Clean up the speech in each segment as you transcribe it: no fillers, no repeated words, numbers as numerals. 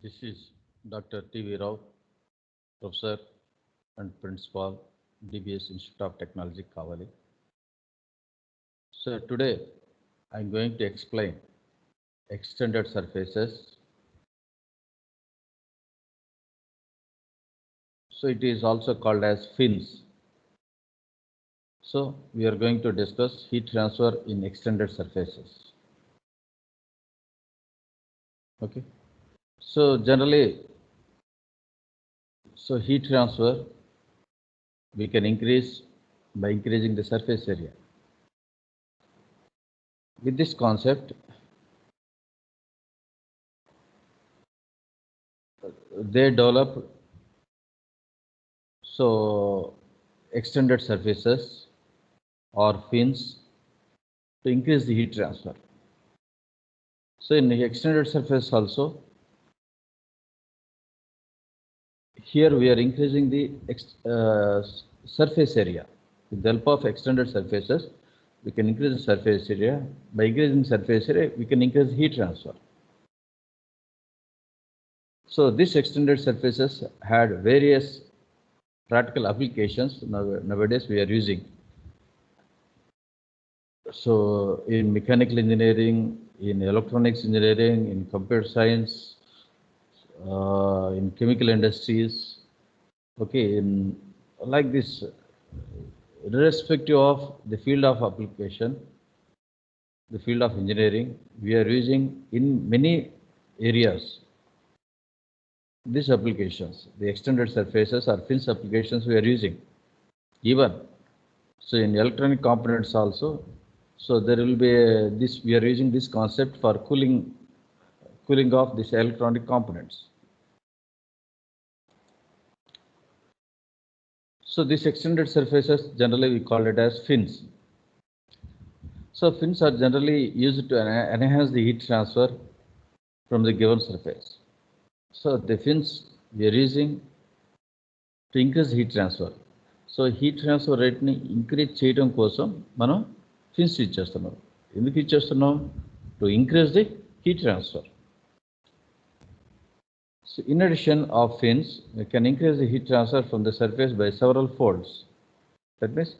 This is Dr. T.V. Rao, Professor and Principal, DBS Institute of Technology, Kavali. So today I'm going to explain extended surfaces. So it is also called as fins. So we are going to discuss heat transfer in extended surfaces. Okay. So generally, heat transfer we can increase by increasing the surface area. With this concept, they develop extended surfaces or fins to increase the heat transfer. So in the extended surface also, here we are increasing the surface area. With the help of extended surfaces, we can increase the surface area. By increasing surface area, we can increase heat transfer. So these extended surfaces had various practical applications nowadays we are using. So in mechanical engineering, in electronics engineering, in computer science, in chemical industries, okay, in like this, irrespective of the field of application, the field of engineering, we are using in many areas these applications, the extended surfaces or fins applications we are using. Even so in electronic components also, so there will be this, we are using this concept for cooling off these electronic components. So these extended surfaces, generally we call it as fins. So fins are generally used to enhance the heat transfer from the given surface. So the fins we are using to increase heat transfer. So heat transfer rate ni increase చేయడం కోసం మనం fins use చేస్తున్నాం. ఎందుకు use చేస్తున్నాం? To increase the heat transfer. So in addition of fins, we can increase the heat transfer from the surface by several folds. That means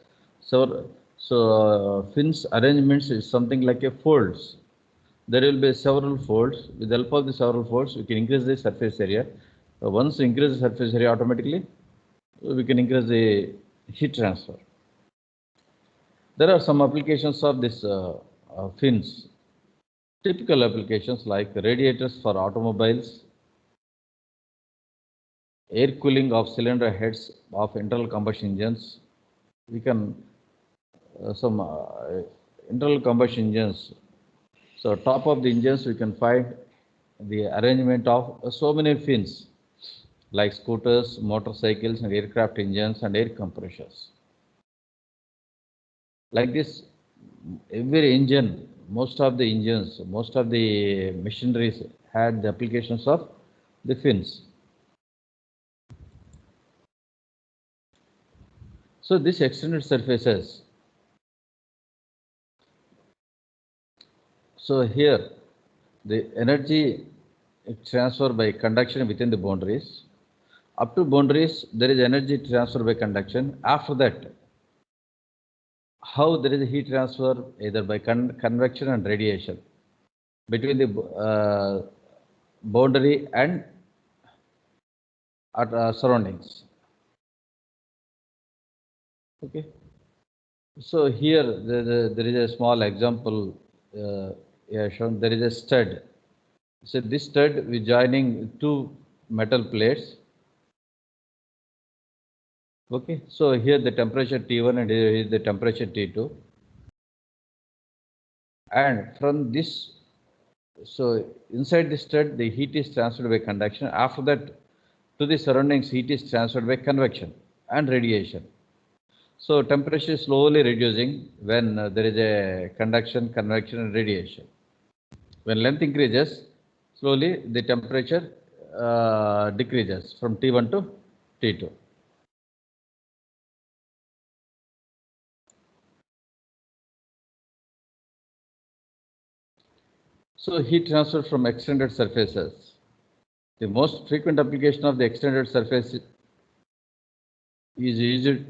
fins arrangements is something like a folds. There will be several folds. With the help of the several folds, we can increase the surface area. Once we increase the surface area, automatically we can increase the heat transfer. There are some applications of this fins. Typical applications like radiators for automobiles, air cooling of cylinder heads of internal combustion engines. We can some internal combustion engines. So top of the engines we can find the arrangement of so many fins like scooters, motorcycles and aircraft engines and air compressors. Like this, every engine, most of the engines, most of the machineries had the applications of the fins. So these extended surfaces, so here the energy transfer by conduction within the boundaries. Up to boundaries, there is energy transfer by conduction. After that, how there is a heat transfer either by convection and radiation between the boundary and surroundings. Okay. So here there is a small example shown. There is a stud. So this stud we joining two metal plates. Okay. So here the temperature T1 and here is the temperature T2. And from this, so inside the stud the heat is transferred by conduction. After that, to the surroundings heat is transferred by convection and radiation. So temperature is slowly reducing when there is a conduction, convection and radiation. When length increases, slowly the temperature decreases from T1 to T2. So heat transfer from extended surfaces. The most frequent application of the extended surface is used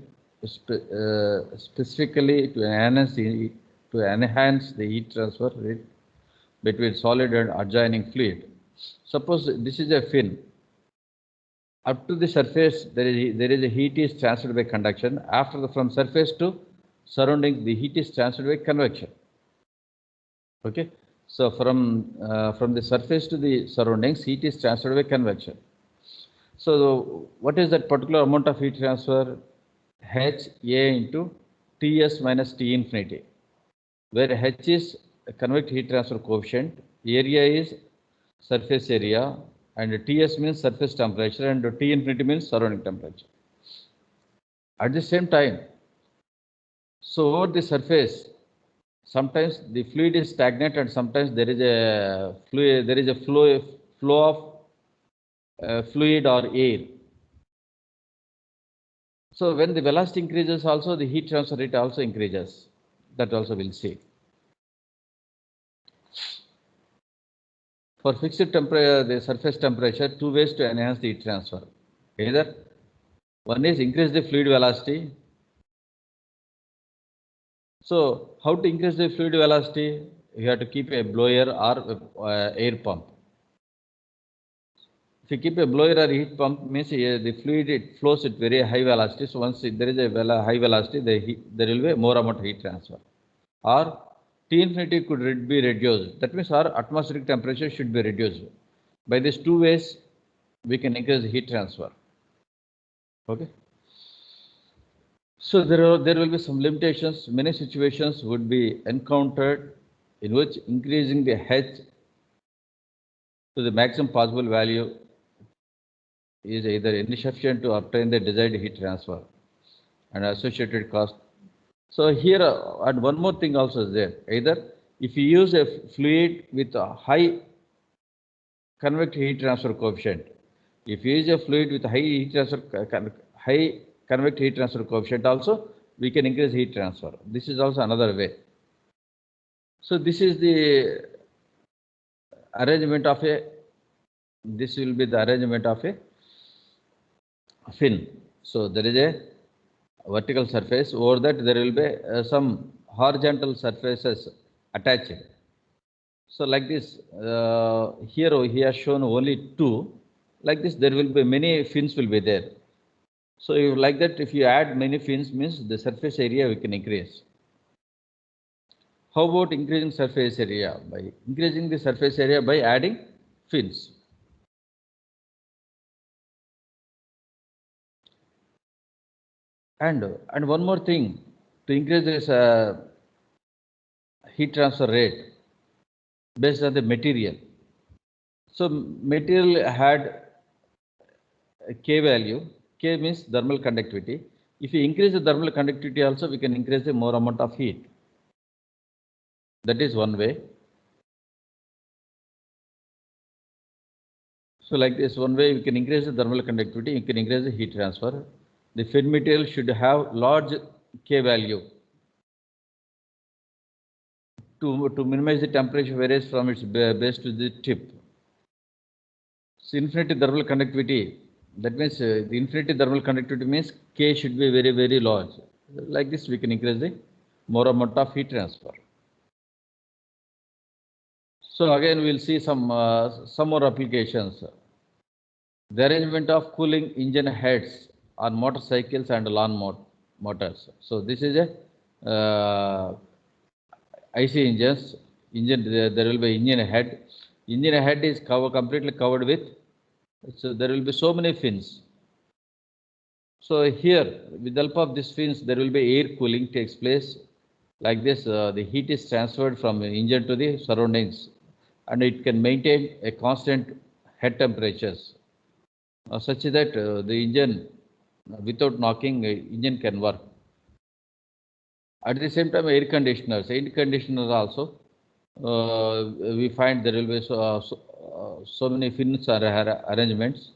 specifically to enhance the heat transfer rate between solid and adjoining fluid. Suppose this is a fin. Up to the surface, there is a heat is transferred by conduction. After from surface to surrounding, the heat is transferred by convection. Okay, so from the surface to the surroundings, heat is transferred by convection. So what is that particular amount of heat transfer? H A into Ts minus T infinity, where H is convective heat transfer coefficient, area is surface area, and Ts means surface temperature, and T infinity means surrounding temperature. At the same time, so over the surface, sometimes the fluid is stagnant, and sometimes there is a flow of fluid or air. So when the velocity increases, also the heat transfer rate also increases. That also we'll see. For fixed temperature, the surface temperature, two ways to enhance the heat transfer. Either one is increase the fluid velocity. So how to increase the fluid velocity? You have to keep a blower or air pump. If you keep a blower or heat pump, means the fluid it flows at very high velocity. So once there is a high velocity, there will be more amount of heat transfer. Or T infinity could be reduced. That means our atmospheric temperature should be reduced. By these two ways, we can increase the heat transfer. Okay. So there will be some limitations. Many situations would be encountered in which increasing the H to the maximum possible value is either insufficient to obtain the desired heat transfer and associated cost. So here, and one more thing also is there. Either if you use a fluid with a high convective heat transfer coefficient, if you use a fluid with high convective heat transfer coefficient also, we can increase heat transfer. This is also another way. So this is the arrangement of this will be the arrangement of a fin. So there is a vertical surface. Over that there will be some horizontal surfaces attached. So like this, here he has shown only two. Like this, there will be many fins will be there. So if like that, if you add many fins, means the surface area we can increase. How about increasing surface area? By increasing the surface area by adding fins. And one more thing, to increase this heat transfer rate based on the material. So material had a K value. K means thermal conductivity. If you increase the thermal conductivity also, we can increase the more amount of heat. That is one way. So like this, one way we can increase the thermal conductivity, you can increase the heat transfer. The fin material should have large K value to minimize the temperature varies from its base to the tip. So infinity thermal conductivity, that means the infinity thermal conductivity means K should be very, very large. Like this, we can increase the more amount of heat transfer. So again, we'll see some more applications. The arrangement of cooling engine heads on motorcycles and lawn motors. So this is a IC engines. There will be engine head. Engine head is completely covered with. So there will be so many fins. So here, with the help of these fins, there will be air cooling takes place. Like this, the heat is transferred from the engine to the surroundings, and it can maintain a constant head temperatures, such that the engine, without knocking, engine can work. At the same time, air conditioners also, we find there will be so many fins or arrangements.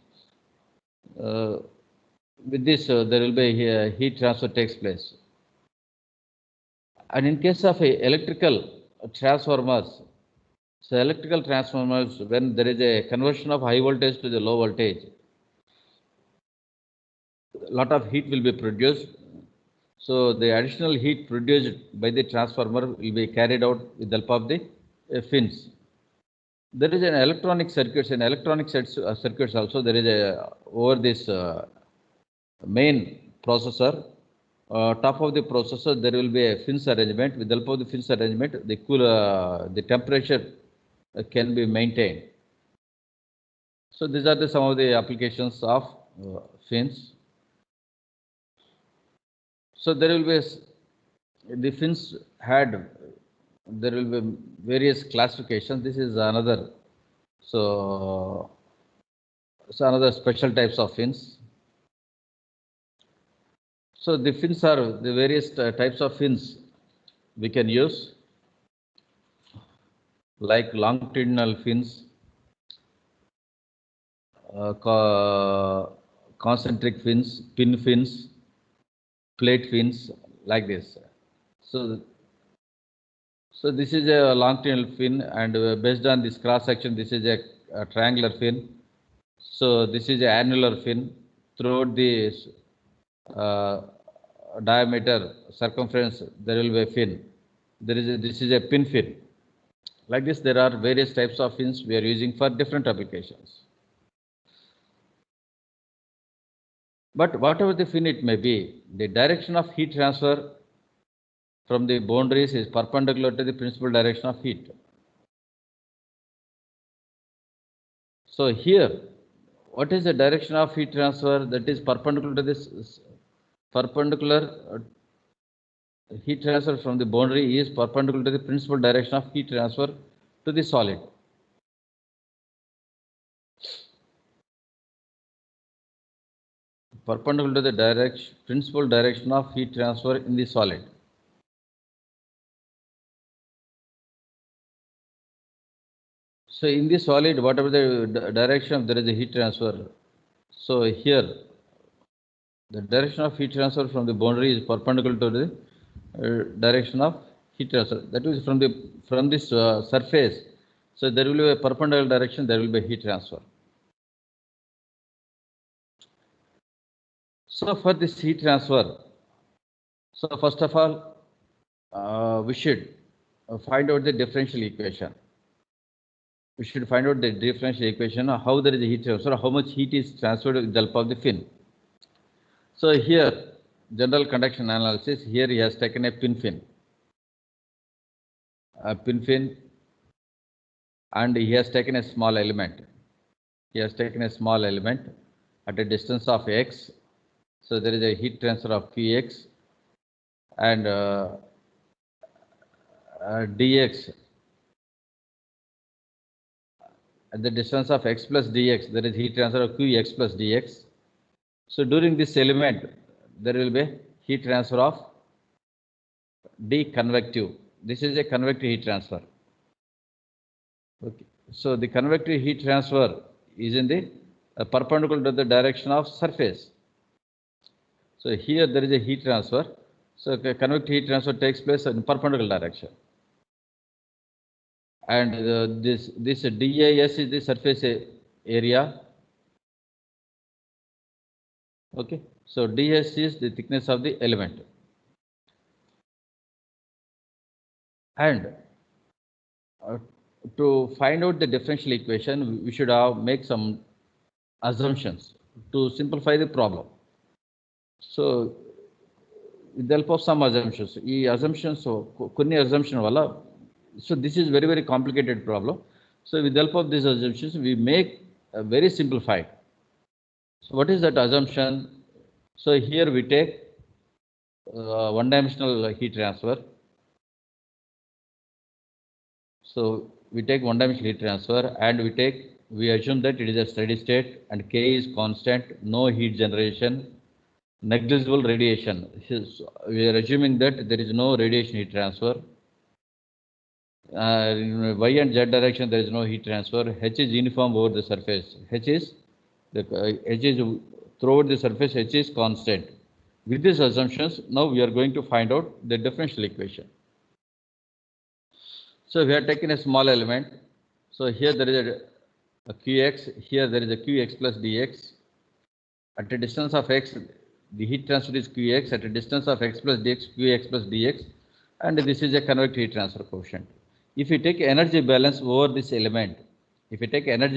With this, there will be heat transfer takes place. And in case of electrical transformers, So electrical transformers, when there is a conversion of high voltage to the low voltage, a lot of heat will be produced. So the additional heat produced by the transformer will be carried out with the help of the fins. There is an electronic circuits. In electronic circuits also, there is a over this main processor. Top of the processor, there will be a fins arrangement. With the help of the fins arrangement, the temperature can be maintained. So these are some of the applications of fins. So there will be the fins had, there will be various classifications. This is another, so another special types of fins. So the fins are the various types of fins we can use, like longitudinal fins, concentric fins, pin fins, plate fins, like this. So this is a longitudinal fin, and based on this cross section, this is a triangular fin. So this is a annular fin. Throughout the diameter, circumference, there will be a fin. This is a pin fin. Like this, there are various types of fins we are using for different applications. But whatever the fin it may be, the direction of heat transfer from the boundaries is perpendicular to the principal direction of heat. So here, what is the direction of heat transfer that is perpendicular to this heat transfer from the boundary is perpendicular to the principal direction of heat transfer to the solid. Perpendicular to the principal direction of heat transfer in the solid. So in the solid, whatever the direction there is a heat transfer. So here, the direction of heat transfer from the boundary is perpendicular to the direction of heat transfer. That is from this surface. So there will be a perpendicular direction. There will be heat transfer. So for this heat transfer, so first of all, we should find out the differential equation. We should find out the differential equation of how there is a heat transfer, how much heat is transferred with the help of the fin. So here, general conduction analysis, here he has taken a pin fin. And he has taken a small element. He has taken a small element at a distance of x. So there is a heat transfer of Qx, and dx at the distance of x plus dx, there is heat transfer of Qx plus dx. So during this element, there will be heat transfer of d convective. This is a convective heat transfer. Okay. So the convective heat transfer is in the perpendicular to the direction of surface. So here there is a heat transfer. So convective heat transfer takes place in perpendicular direction. And this DAS is the surface area. Okay. So ds is the thickness of the element. And to find out the differential equation, we should make some assumptions to simplify the problem. So with the help of some assumptions, so this is very, very complicated problem. So with the help of these assumptions, we make a very simplified. So what is that assumption? So here we take one-dimensional heat transfer. So we take one-dimensional heat transfer, and we assume that it is a steady state and K is constant, no heat generation, negligible radiation. We are assuming that there is no radiation heat transfer. In y and z direction, there is no heat transfer. H is uniform over the surface. H is throughout the surface. H is constant. With these assumptions, now we are going to find out the differential equation. So we have taken a small element. So here there is a Qx, here there is a Qx plus dx. At a distance of x, the heat transfer is Qx. At a distance of x plus dx, Qx plus dx. And this is a convective heat transfer coefficient. If you take energy balance over this element, Qx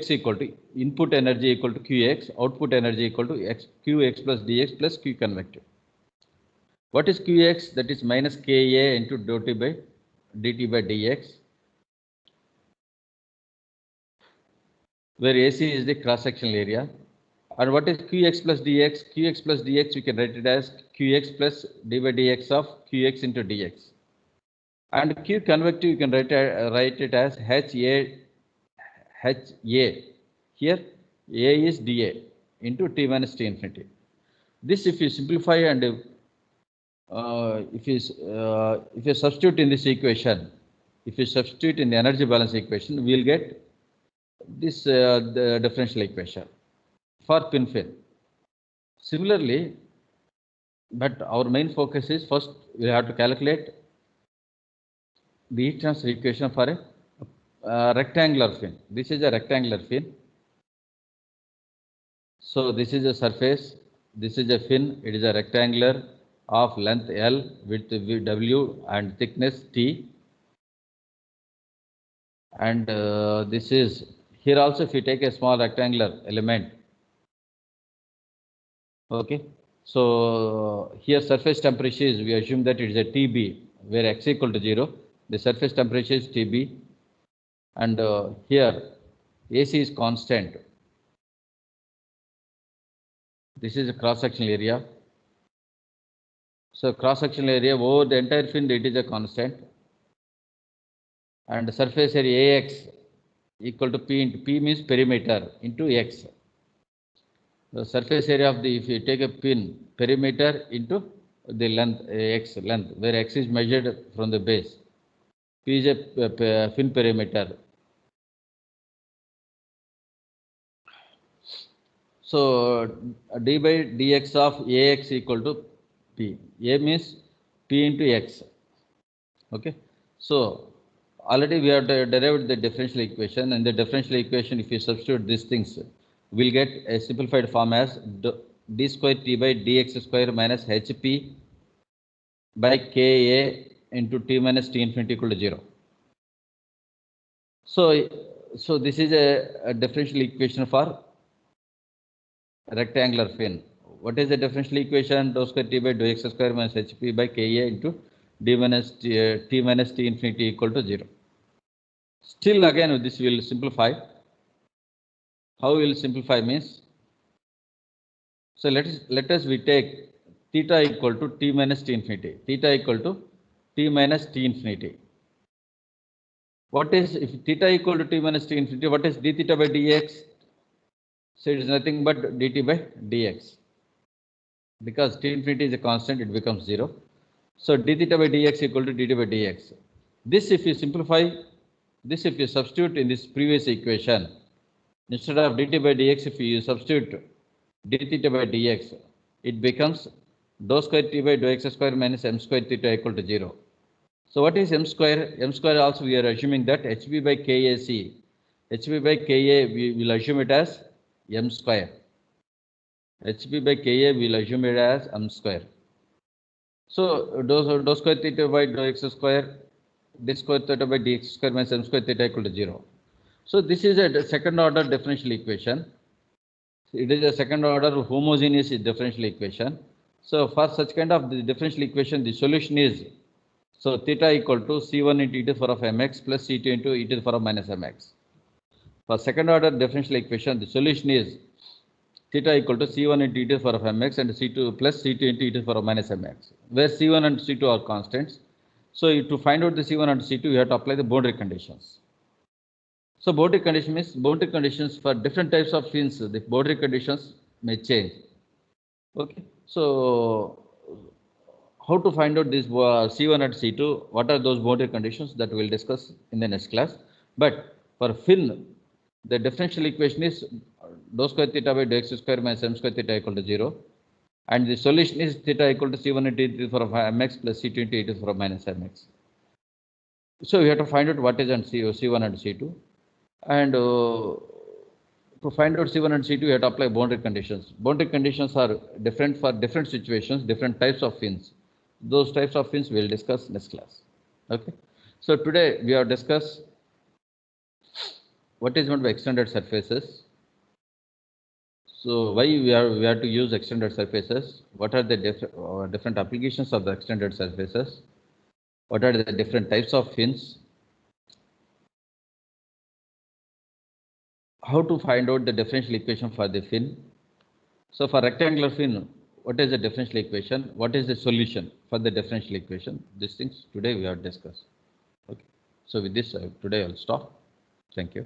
equal to input energy equal to Qx, output energy equal to x, Qx plus dx plus Q convective. What is Qx? That is minus Ka into dou T by dt by dx, where AC is the cross-sectional area. And what is Qx plus dx? Qx plus dx, we can write it as Qx plus d by dx of Qx into dx. And Q convective, you can write it as HA. Here, A is dA into T minus T infinity. This, if you simplify and if you substitute in this equation, if you substitute in the energy balance equation, we will get this the differential equation for pin-fin. Similarly, but our main focus is first we have to calculate the heat transfer equation for a rectangular fin. This is a rectangular fin. So this is a surface, this is a fin, it is a rectangular of length L, width W and thickness T. And this is, here also if you take a small rectangular element, okay. So here surface temperature is, we assume that it is a TB, where x equal to 0. The surface temperature is TB. And here AC is constant. This is a cross-sectional area. So cross-sectional area over the entire fin, it is a constant. And surface area AX equal to P into P means perimeter into X. The surface area of the, if you take a pin, perimeter into the length, X length, where X is measured from the base. P is a fin perimeter. So d by dx of Ax equal to P. A means P into X. Okay. So already we have derived the differential equation, and the differential equation, if you substitute these things, we'll get a simplified form as d square T by dx square minus Hp by Ka into T minus T infinity equal to 0. So this is a differential equation for rectangular fin. What is the differential equation? Dou square T by dou x square minus Hp by Ka into d minus T minus T infinity equal to 0. Still again this will simplify. How will simplify means? So let us we take theta equal to T minus T infinity. Theta equal to T minus T infinity. What is, if theta equal to T minus T infinity, what is d theta by dx? So it is nothing but dt by dx. Because T infinity is a constant, it becomes 0. So d theta by dx equal to dt by dx. This, if you simplify, this if you substitute in this previous equation, instead of dt by dx, if you substitute d theta by dx, it becomes dou square T by dou x square minus m square theta equal to 0. So what is m square? M square also we are assuming that Hb by KAC. Hb by Ka, we will assume it as m square. Hb by Ka, we will assume it as m square. So dou square theta by dou x square, d square theta by dx square minus m square theta equal to 0. So this is a second order differential equation. It is a second order homogeneous differential equation. So for such kind of the differential equation, the solution is, so theta equal to C1 into e to the power of mx plus C2 into e to the power of minus mx. For second order differential equation, the solution is theta equal to C1 into e to the power of mx and C2 plus C2 into e to the power of minus mx, where C1 and C2 are constants. So to find out the C1 and C2, you have to apply the boundary conditions. So boundary condition means boundary conditions for different types of fins, the boundary conditions may change. Okay. So how to find out this C1 and C2, what are those boundary conditions, that we will discuss in the next class. But for fin, the differential equation is dou square theta by dou x square minus m square theta equal to 0. And the solution is theta equal to C1 into e to the power of mx plus C2 into e to the power of minus mx. So we have to find out what is C1 and C2. And to find out C1 and C2, we have to apply boundary conditions. Boundary conditions are different for different situations, different types of fins. Those types of fins we will discuss next class. Okay. So today we have discussed what is meant by extended surfaces. So why we have to use extended surfaces? What are the different applications of the extended surfaces? What are the different types of fins? How to find out the differential equation for the fin? So for rectangular fin, what is the differential equation? What is the solution for the differential equation? These things today we have discussed. Okay. So with this, today I'll stop. Thank you.